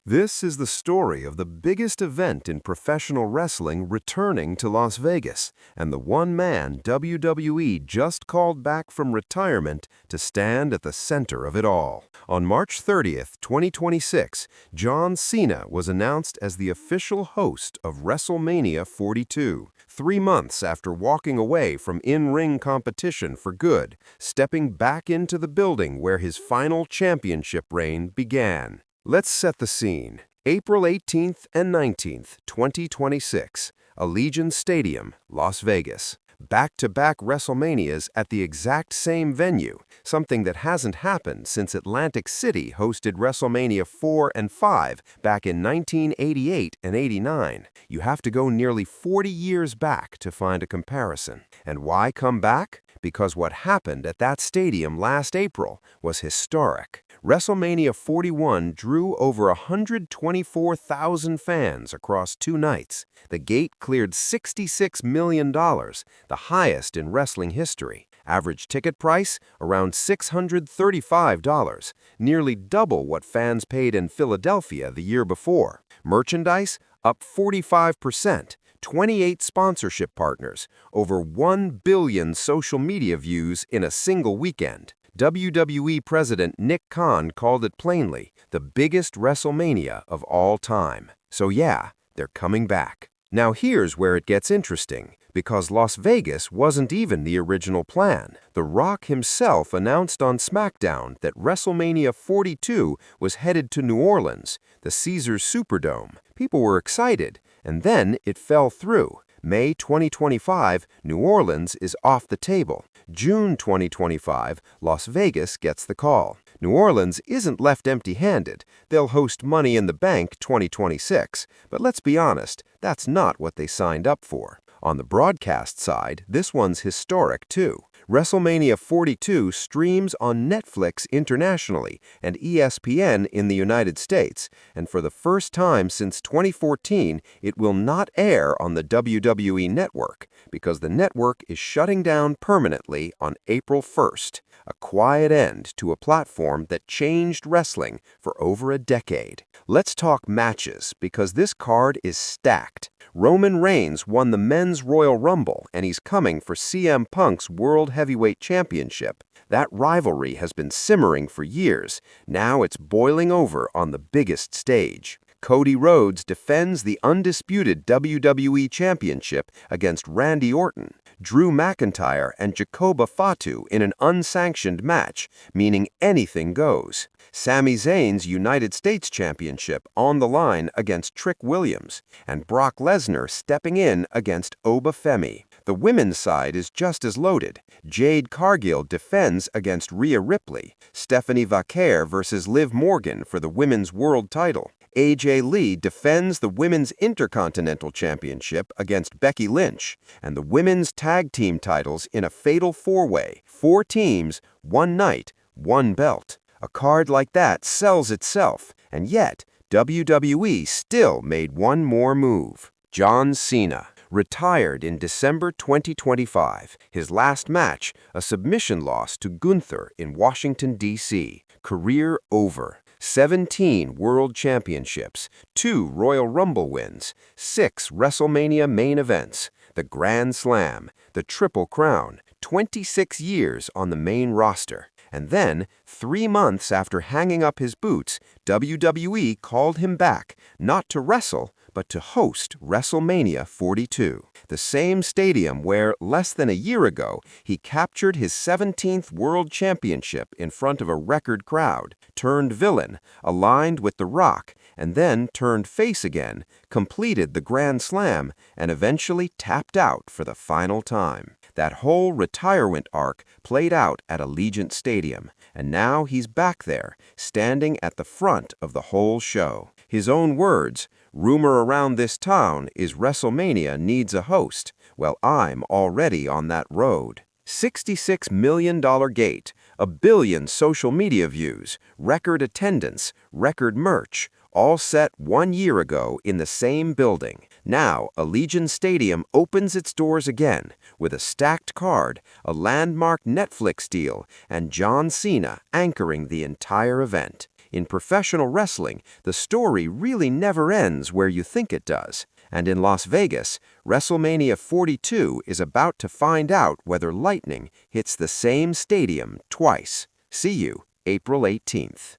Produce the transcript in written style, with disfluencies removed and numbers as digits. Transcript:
This is the story of the biggest event in professional wrestling returning to Las Vegas, and the one man WWE just called back from retirement to stand at the center of it all. On March 30th, 2026, John Cena was announced as the official host of WrestleMania 42, 3 months after walking away from in-ring competition for good, stepping back into the building where his final championship reign began. Let's set the scene. April 18th and 19th, 2026, Allegiant Stadium, Las Vegas. Back-to-back WrestleManias at the exact same venue, something that hasn't happened since Atlantic City hosted WrestleMania 4 and 5 back in 1988 and 89. You have to go nearly 40 years back to find a comparison. And why come back? Because what happened at that stadium last April was historic. WrestleMania 41 drew over 124,000 fans across 2 nights. The gate cleared $66 million, the highest in wrestling history. Average ticket price, around $635, nearly double what fans paid in Philadelphia the year before. Merchandise, up 45%. 28 sponsorship partners, over 1 billion social media views in a single weekend. WWE President Nick Khan called it plainly, the biggest WrestleMania of all time. So yeah, they're coming back. Now here's where it gets interesting, because Las Vegas wasn't even the original plan. The Rock himself announced on SmackDown that WrestleMania 42 was headed to New Orleans, the Caesars Superdome. People were excited, and then it fell through. May 2025, New Orleans is off the table. June 2025, Las Vegas gets the call. New Orleans isn't left empty-handed. They'll host Money in the Bank 2026. But let's be honest, that's not what they signed up for. On the broadcast side, this one's historic too. WrestleMania 42 streams on Netflix internationally and ESPN in the United States, and for the first time since 2014, it will not air on the WWE Network because the network is shutting down permanently on April 1st, a quiet end to a platform that changed wrestling for over a decade. Let's talk matches because this card is stacked. Roman Reigns won the Men's Royal Rumble, and he's coming for CM Punk's World Heavyweight Championship. That rivalry has been simmering for years. Now it's boiling over on the biggest stage. Cody Rhodes defends the undisputed WWE Championship against Randy Orton. Drew McIntyre and Jacoba Fatu in an unsanctioned match, meaning anything goes. Sami Zayn's United States Championship on the line against Trick Williams, and Brock Lesnar stepping in against Oba Femi. The women's side is just as loaded. Jade Cargill defends against Rhea Ripley. Stephanie Vaquer versus Liv Morgan for the women's world title. AJ Lee defends the Women's Intercontinental Championship against Becky Lynch, and the women's tag team titles in a fatal 4-way. 4 teams, 1 night, 1 belt. A card like that sells itself, and yet WWE still made one more move. John Cena retired in December 2025. His last match, a submission loss to Gunther in Washington, D.C. Career over. 17 World Championships, 2 Royal Rumble wins, 6 WrestleMania main events, the Grand Slam, the Triple Crown, 26 years on the main roster. And then, 3 months after hanging up his boots, WWE called him back, not to wrestle, but to host WrestleMania 42, the same stadium where, less than a year ago, he captured his 17th World Championship in front of a record crowd, turned villain, aligned with The Rock, and then turned face again, completed the Grand Slam, and eventually tapped out for the final time. That whole retirement arc played out at Allegiant Stadium, and now he's back there, standing at the front of the whole show. His own words, "Rumor around this town is WrestleMania needs a host. Well, I'm already on that road." $66 million gate, 1 billion social media views, record attendance, record merch, all set 1 year ago in the same building. Now, Allegiant Stadium opens its doors again with a stacked card, a landmark Netflix deal, and John Cena anchoring the entire event. In professional wrestling, the story really never ends where you think it does. And in Las Vegas, WrestleMania 42 is about to find out whether lightning hits the same stadium twice. See you April 18th.